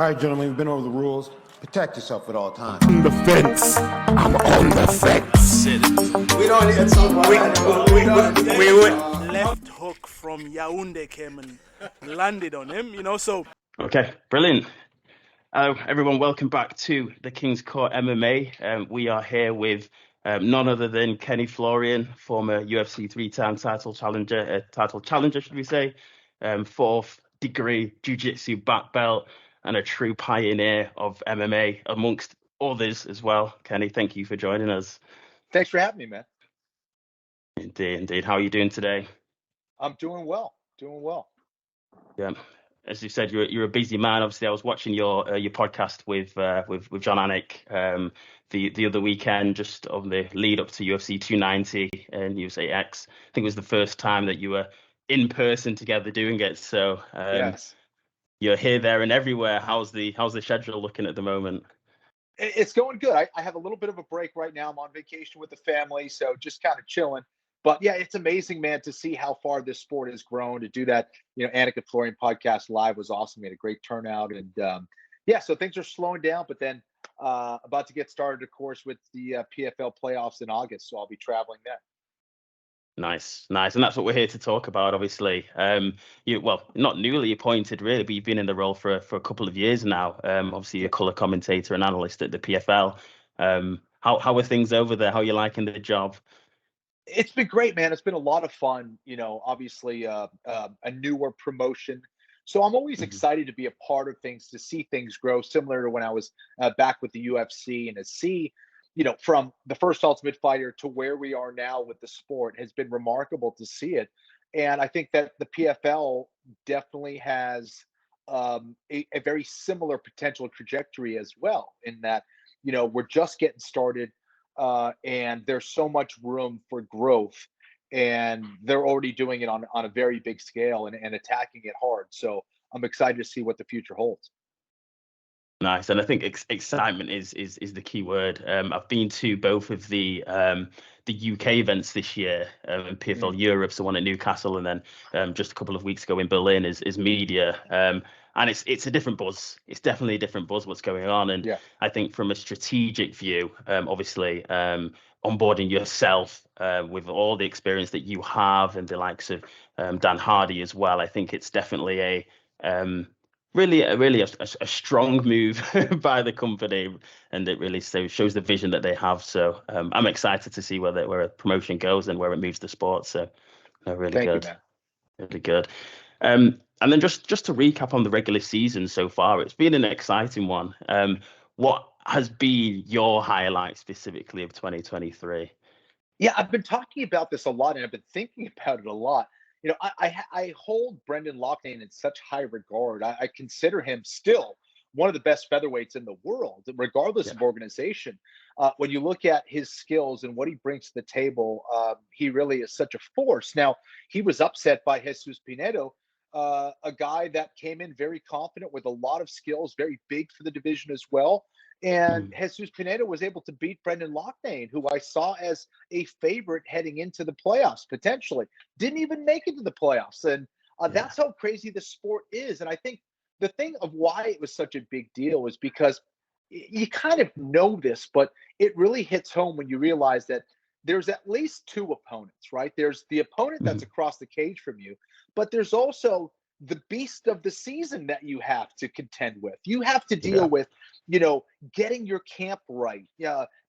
All right, gentlemen, we've been over the rules. Protect yourself at all times. On the fence. I'm on the fence. We don't need to talk about that. We left hook from Yaoundé came and landed on him, so. Okay, brilliant. Hello, everyone. Welcome back to the King's Court MMA. We are here with none other than Kenny Florian, former UFC three-time title challenger, should we say, fourth degree jiu-jitsu black belt, and a true pioneer of MMA, amongst others as well. Kenny, thank you for joining us. Thanks for having me, man. Indeed. How are you doing today? I'm doing well. Yeah. As you said, you're a busy man. Obviously, I was watching your podcast with John Anik the other weekend, just on the lead up to UFC 290 and USA X. I think it was the first time that you were in person together doing it. So yes, you're here, there, and everywhere. How's the schedule looking at the moment? It's going good. I have a little bit of a break right now. I'm on vacation with the family, so just kind of chilling. But yeah, it's amazing, man, to see how far this sport has grown. To do that, Anik and Florian podcast live was awesome. We had a great turnout, and so things are slowing down. But then about to get started, of course, with the PFL playoffs in August. So I'll be traveling then. Nice, and that's what we're here to talk about. Obviously, not newly appointed, really, but you've been in the role for a couple of years now. Obviously, you're a color commentator and analyst at the PFL. How are things over there? How are you liking the job? It's been great, man. It's been a lot of fun. Obviously a newer promotion. So I'm always excited to be a part of things, to see things grow, similar to when I was back with the UFC, and to see, from the first Ultimate Fighter to where we are now with the sport has been remarkable to see it. And I think that the PFL definitely has a very similar potential trajectory as well, in that, we're just getting started. And there's so much room for growth, and they're already doing it on a very big scale and attacking it hard. So I'm excited to see what the future holds. Nice, and I think excitement is the key word. I've been to both of the UK events this year, in PFL Europe, so one at Newcastle, and then just a couple of weeks ago in Berlin is media. And it's a different buzz. It's definitely a different buzz what's going on. And I think from a strategic view, obviously, onboarding yourself with all the experience that you have, and the likes of Dan Hardy as well, I think it's definitely a really a strong move by the company, and it really shows the vision that they have. So I'm excited to see where a promotion goes and where it moves the sport. So really Thank good. You, man. Really good. And then just to recap on the regular season so far, it's been an exciting one. What has been your highlight specifically of 2023? Yeah, I've been talking about this a lot, and I've been thinking about it a lot. I hold Brendan Loughnane in such high regard. I consider him still one of the best featherweights in the world, regardless of organization. When you look at his skills and what he brings to the table, he really is such a force. Now, he was upset by Jesus Pinedo, a guy that came in very confident with a lot of skills, very big for the division as well. And Jesus Pinedo was able to beat Brendan Loughnane, who I saw as a favorite heading into the playoffs, potentially. Didn't even make it to the playoffs. And that's how crazy the sport is. And I think the thing of why it was such a big deal is because you kind of know this, but it really hits home when you realize that there's at least two opponents, right? There's the opponent that's across the cage from you, but there's also the beast of the season that you have to contend with. You have to deal with, getting your camp right,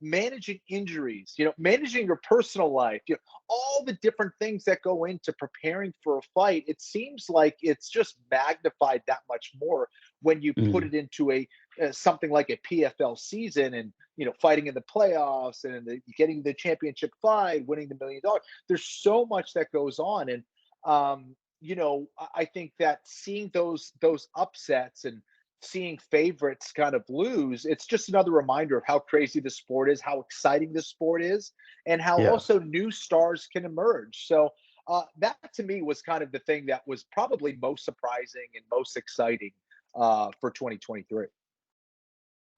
managing injuries, managing your personal life, all the different things that go into preparing for a fight. It seems like it's just magnified that much more when you put it into a something like a PFL season, and fighting in the playoffs, and getting the championship fight, winning the $1 million. There's so much that goes on, and I think that seeing those upsets and seeing favorites kind of lose, it's just another reminder of how crazy the sport is, how exciting the sport is, and how also new stars can emerge. So that to me was kind of the thing that was probably most surprising and most exciting for 2023.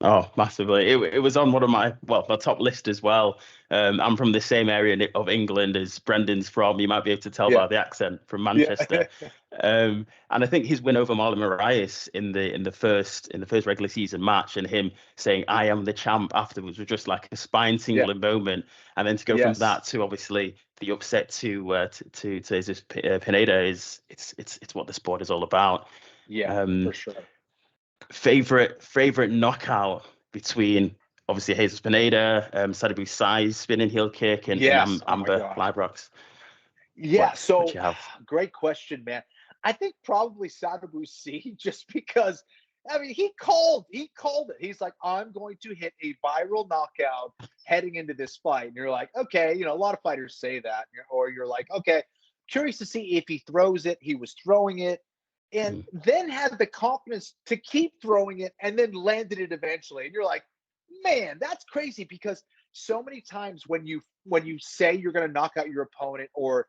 Oh, massively. It was on one of my top list as well. I'm from the same area of England as Brendan's from. You might be able to tell Yeah, by the accent, from yeah, Manchester. And I think his win over Marlon Moraes in the first regular season match, and him saying "I am the champ" afterwards, was just like a spine yeah. tingling moment. And then to go from Yes, that to obviously the upset to Jesus Pineda it's what the sport is all about. yeah, for Um, sure. favorite knockout between obviously Jesus Pineda, Sadibou size spinning heel kick, and Yes. Oh my Amber God. Liebrock's. Yeah. What So you have? great question, man. I think probably Sadibou C, just because I mean he called it. He's like, I'm going to hit a viral knockout heading into this fight. And you're like, okay, a lot of fighters say that, or you're like, okay, curious to see if he throws it. He was throwing it, and Mm, then had the confidence to keep throwing it and then landed it eventually. And you're like, man, that's crazy, because so many times when you say you're going to knock out your opponent, or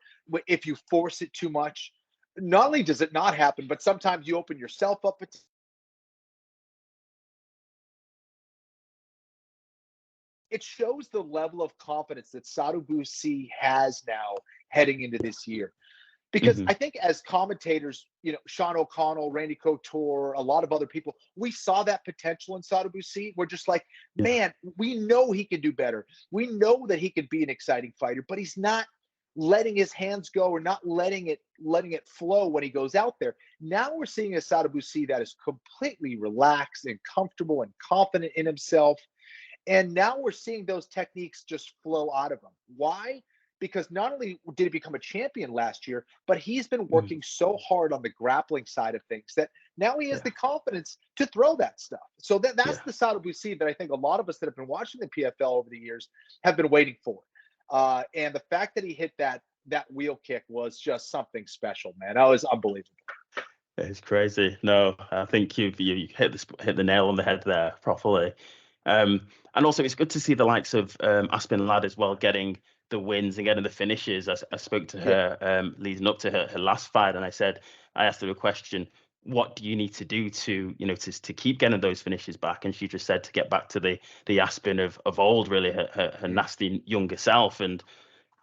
if you force it too much, not only does it not happen, but sometimes you open yourself up. It shows the level of confidence that Sadibou C has now heading into this year. Because mhm. I think as commentators, Sean O'Connell, Randy Couture, a lot of other people, we saw that potential in Sadibou C. We're just like, Yeah, man, we know he can do better. We know that he can be an exciting fighter, but he's not letting his hands go, or not letting it flow when he goes out there. Now we're seeing a Sadibou C that is completely relaxed and comfortable and confident in himself. And now we're seeing those techniques just flow out of him. Why? Because not only did he become a champion last year, but he's been mm, working so hard on the grappling side of things that now he has yeah, the confidence to throw that stuff. So that's yeah. the Sadibou C that I think a lot of us that have been watching the PFL over the years have been waiting for. And the fact that he hit that wheel kick was just something special, man. That was unbelievable. It's crazy. No, I think you hit the nail on the head there properly. And also it's good to see the likes of Aspen Ladd as well getting the wins and getting the finishes. I spoke to Yeah, her leading up to her last fight, and I asked her a question: what do you need to do to to keep getting those finishes back? And she just said to get back to the Aspen of old, really, her nasty younger self. And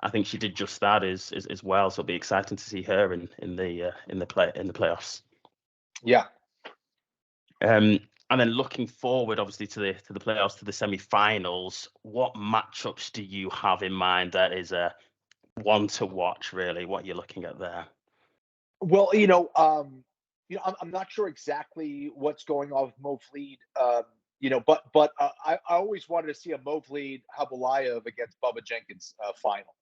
I think she did just that as well. So it'll be exciting to see her in the playoffs. yeah. Um, and then looking forward, obviously, to the playoffs, to the semi-finals, what matchups do you have in mind that is a one to watch? Really, what you're looking at there? Well, I'm not sure exactly what's going on with Movlead, I always wanted to see a Movlead Habulayev against Bubba Jenkins final,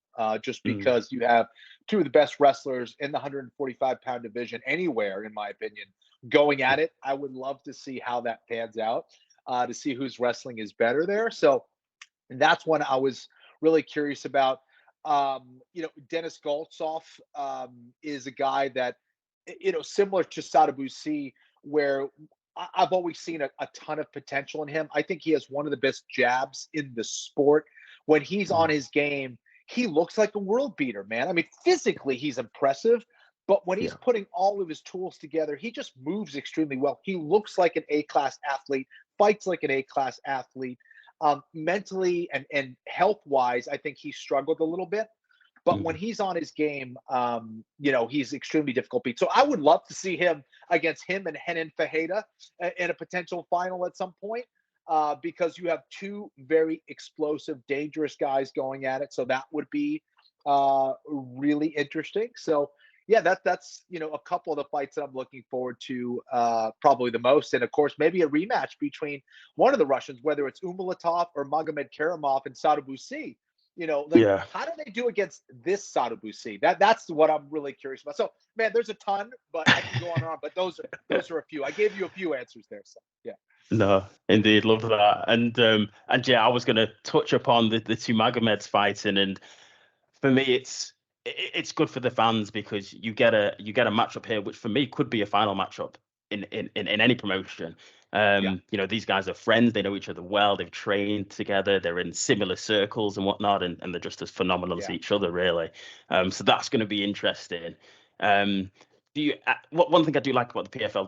just Mm, because you have two of the best wrestlers in the 145-pound division anywhere, in my opinion, going at it. I would love to see how that pans out, to see whose wrestling is better there. So that's one I was really curious about. Dennis Goltsoff is a guy that, similar to Sadibou C, where I've always seen a ton of potential in him. I think he has one of the best jabs in the sport. When he's on mm, his game, he looks like a world beater, man. I mean, physically, he's impressive, but when he's yeah, putting all of his tools together, he just moves extremely well. He looks like an A-class athlete, fights like an A-class athlete. Mentally and health wise, I think he struggled a little bit. But when mm, he's on his game, he's extremely difficult beat. So I would love to see him against him and Henan Fajeda in a potential final at some point, because you have two very explosive, dangerous guys going at it. So that would be really interesting. So yeah, that's a couple of the fights that I'm looking forward to probably the most. And of course, maybe a rematch between one of the Russians, whether it's Umalatov or Magomed Karamov and Sadibou C. Like, yeah. how do they do against this Sadibou C? That's what I'm really curious about. So man, there's a ton, but I can go on and on. But those are a few. I gave you a few answers there. So yeah. No, indeed, love that. And yeah, I was going to touch upon the two Magomeds fighting, and for me, it's good for the fans because you get a matchup here, which for me could be a final matchup in any promotion. Yeah. These guys are friends; they know each other well. They've trained together. They're in similar circles and whatnot, and they're just as phenomenal as Yeah. each other, really. So that's going to be interesting. Um, do you? One thing I do like about the PFL,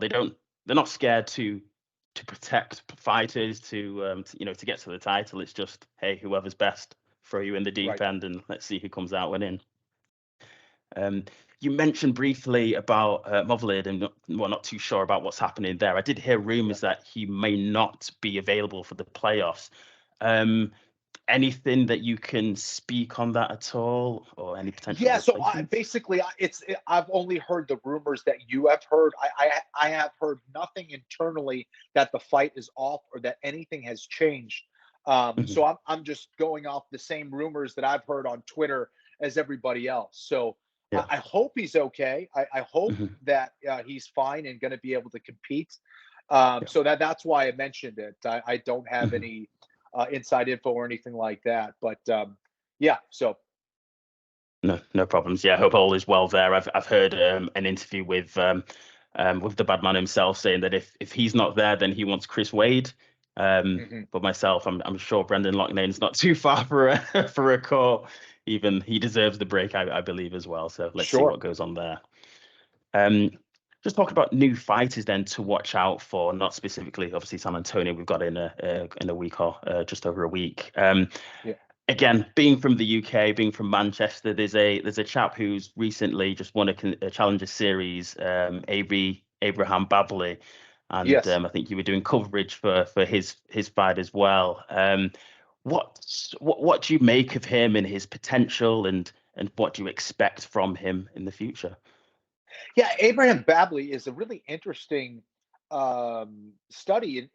they're not scared to protect fighters to get to the title. It's just, hey, whoever's best, throw you in the deep Right. end and let's see who comes out winning. You mentioned briefly about Movlid, and not too sure about what's happening there. I did hear rumors that he may not be available for the playoffs. Anything that you can speak on that at all, or any potential Yeah, so replacements? I've only heard the rumors that you have heard. I have heard nothing internally that the fight is off or that anything has changed. So I'm just going off the same rumors that I've heard on Twitter as everybody else. So Yeah. I hope he's okay. I hope Mhm. that he's fine and going to be able to compete. Yeah. So that's why I mentioned it. I don't have Mhm. any inside info or anything like that. But yeah, so No problems. Yeah, I hope all is well there. I've heard an interview with the bad man himself saying that if he's not there, then he wants Chris Wade. mhm. But myself, I'm sure Brendan Loughnane not too far for a for a call. Even he deserves the break, I believe, as well. So let's see Sure. what goes on there. Just talk about new fighters then to watch out for, not specifically, obviously, San Antonio. We've got in a week or just over a week. Yeah. Again, being from the UK, being from Manchester, there's a chap who's recently just won a Challenger Series, Abraham Babley, and Yes. I think you were doing coverage for his fight as well. What do you make of him and his potential, and what do you expect from him in the future? Yeah, Abraham Babley is a really interesting study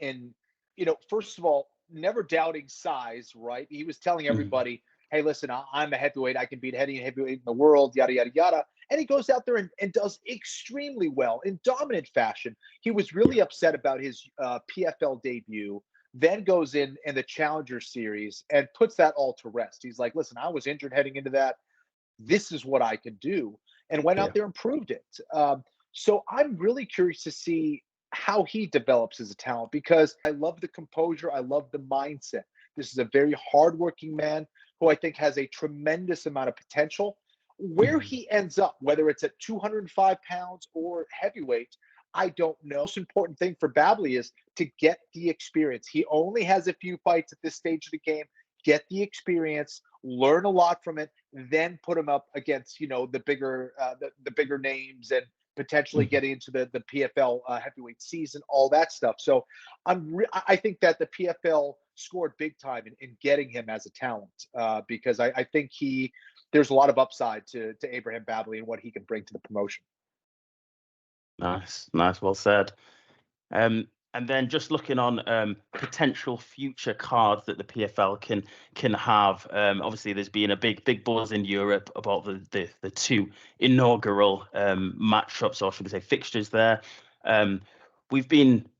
first of all, never doubting size, right? He was telling Mhm. everybody, hey, listen, I'm a heavyweight. I can beat any heavyweight in the world, yada, yada, yada. And he goes out there and does extremely well in dominant fashion. He was Yeah. really upset about his PFL debut, then goes in the Challenger Series and puts that all to rest. He's like, listen, I was injured heading into that. This is what I can do, and went Yeah. out there and proved it. So I'm really curious to see how he develops as a talent because I love the composure, I love the mindset. This is a very hardworking man who I think has a tremendous amount of potential. Where Mhm. he ends up, whether it's at 205 pounds or heavyweight, I don't know. The most important thing for Babley is to get the experience. He only has a few fights at this stage of the game. Get the experience, learn a lot from it, then put him up against the bigger names and potentially Mhm. getting into the PFL heavyweight season, all that stuff. So I think that the PFL scored big time in getting him as a talent because I think there's a lot of upside to Abraham Babley and what he can bring to the promotion. Nice, well said. And then just looking on potential future cards that the PFL can have. Obviously, there's been a big buzz in Europe about the two inaugural matchups, or should we say fixtures there. Um, we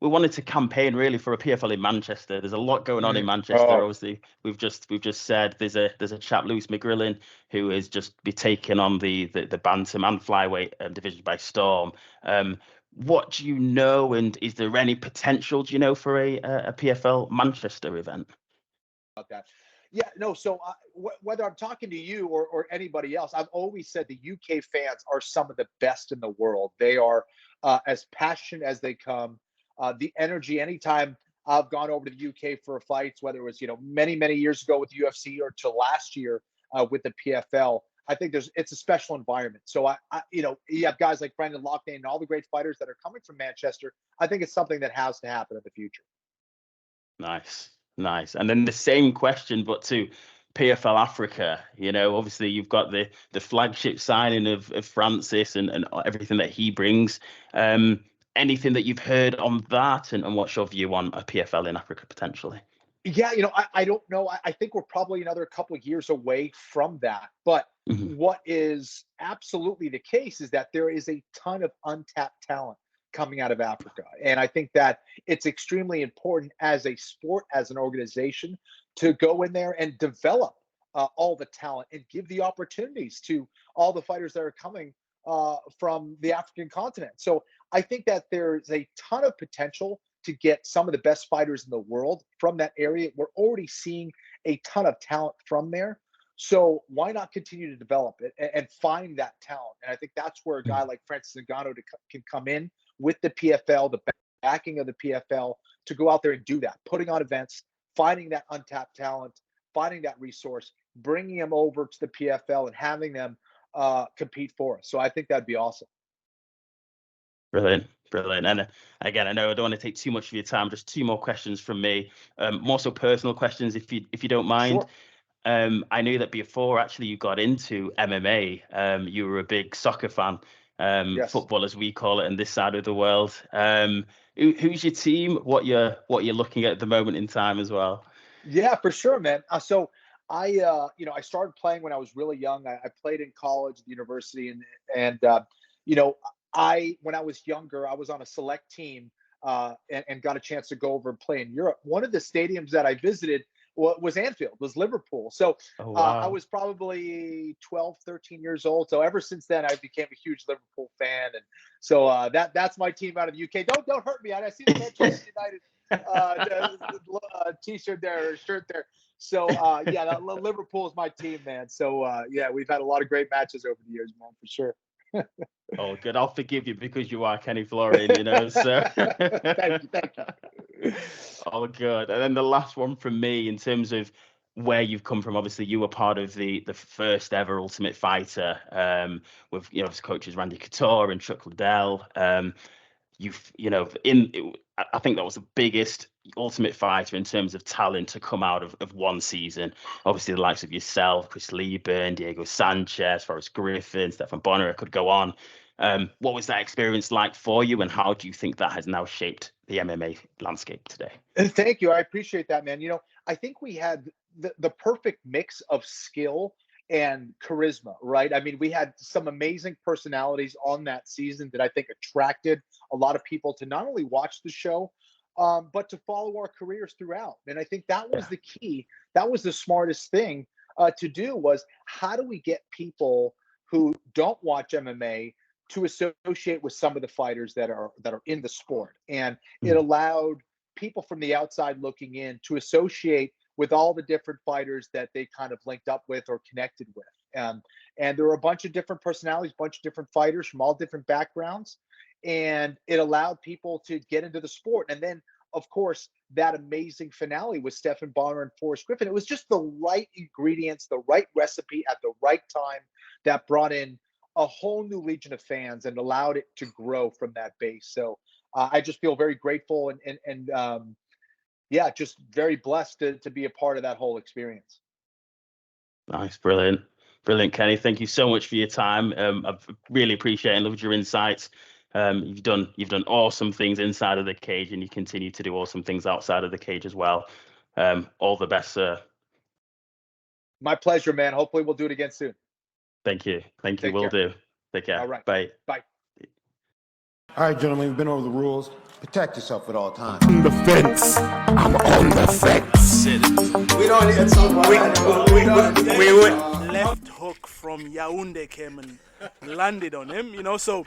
wanted to campaign really for a PFL in Manchester. There's a lot going on in Manchester. Oh, Obviously, we've just said there's a chap, Lewis McGrillen, who is just be taking on the bantam and flyweight division by storm. What do you know, and is there any potential, do you know, for a PFL Manchester event? about that. Yeah, no. So whether I'm talking to you or anybody else, I've always said the UK fans are some of the best in the world. They are as passionate as they come. The energy. Anytime I've gone over to the UK for fights, whether it was many years ago with the UFC or to last year with the PFL, I think it's a special environment. So you have guys like Brendan Loughnane and all the great fighters that are coming from Manchester. I think it's something that has to happen in the future. Nice. And then the same question, but to PFL Africa. Obviously you've got the flagship signing of Francis and everything that he brings. Anything that you've heard on that, and what's your view on a PFL in Africa potentially? Yeah, I don't know. I think we're probably another couple of years away from that. But Mhm. what is absolutely the case is that there is a ton of untapped talent coming out of Africa. And I think that it's extremely important as a sport, as an organization, to go in there and develop all the talent and give the opportunities to all the fighters that are coming from the African continent. So I think that there's a ton of potential to get some of the best fighters in the world from that area. We're already seeing a ton of talent from there. So why not continue to develop it and find that talent? And I think that's where a guy like Francis Ngannou can come in with the PFL, the backing of the PFL to go out there and do that, putting on events, finding that untapped talent, finding that resource, bringing them over to the PFL and having them compete for us. So I think that'd be awesome. Brilliant, brilliant. And again, I know I don't want to take too much of your time. Just two more questions from me, more so personal questions, if you don't mind. Sure. I knew that before actually you got into MMA, you were a big soccer fan, Yes. football as we call it in this side of the world. Who's your team? What you're looking at the moment in time as well? Yeah, for sure, man. So I started playing when I was really young. I played in college, the university, and when I was younger, I was on a select team and got a chance to go over and play in Europe. One of the stadiums that I visited was Anfield, was Liverpool. So I was probably 12, 13 years old. So ever since then, I became a huge Liverpool fan. And so that's my team out of the UK. Don't hurt me. I see the Manchester United t-shirt there, or shirt there. So Liverpool is my team, man. So we've had a lot of great matches over the years, man, for sure. Oh, good. I'll forgive you because you are Kenny Florian, so. Thank you. Oh, good. And then the last one from me, in terms of where you've come from. Obviously, you were part of the first ever Ultimate Fighter, with coaches Randy Couture and Chuck Liddell. I think that was the biggest Ultimate Fighter in terms of talent to come out of one season. Obviously, the likes of yourself, Chris Lieben, Diego Sanchez, Forrest Griffin, Stefan Bonner, I could go on. What was that experience like for you, and how do you think that has now shaped the MMA landscape today? Thank you. I appreciate that, man. I think we had the perfect mix of skill and charisma, right? I mean, we had some amazing personalities on that season that I think attracted a lot of people to not only watch the show, but to follow our careers throughout. And I think that was the key. That was the smartest thing to do, was how do we get people who don't watch MMA to associate with some of the fighters that are in the sport. And it allowed people from the outside looking in to associate with all the different fighters that they kind of linked up with or connected with. And there were a bunch of different personalities, a bunch of different fighters from all different backgrounds. And it allowed people to get into the sport. And then, of course, that amazing finale with Stefan Bonner and Forrest Griffin. It was just the right ingredients, the right recipe at the right time that brought in a whole new legion of fans and allowed it to grow from that base. So I just feel very grateful and just very blessed to be a part of that whole experience. Nice, brilliant, Kenny. Thank you so much for your time. I've really appreciated and loved your insights. You've done awesome things inside of the cage, and you continue to do awesome things outside of the cage as well. All the best, sir. My pleasure, man. Hopefully we'll do it again soon. Thank you. Will do. Take care. All right. Bye. Bye. All right, gentlemen, we've been over the rules. Protect yourself at all times. On the fence, I'm on the fence. We don't need to talk about Left hook from Yaoundé came and landed on him, so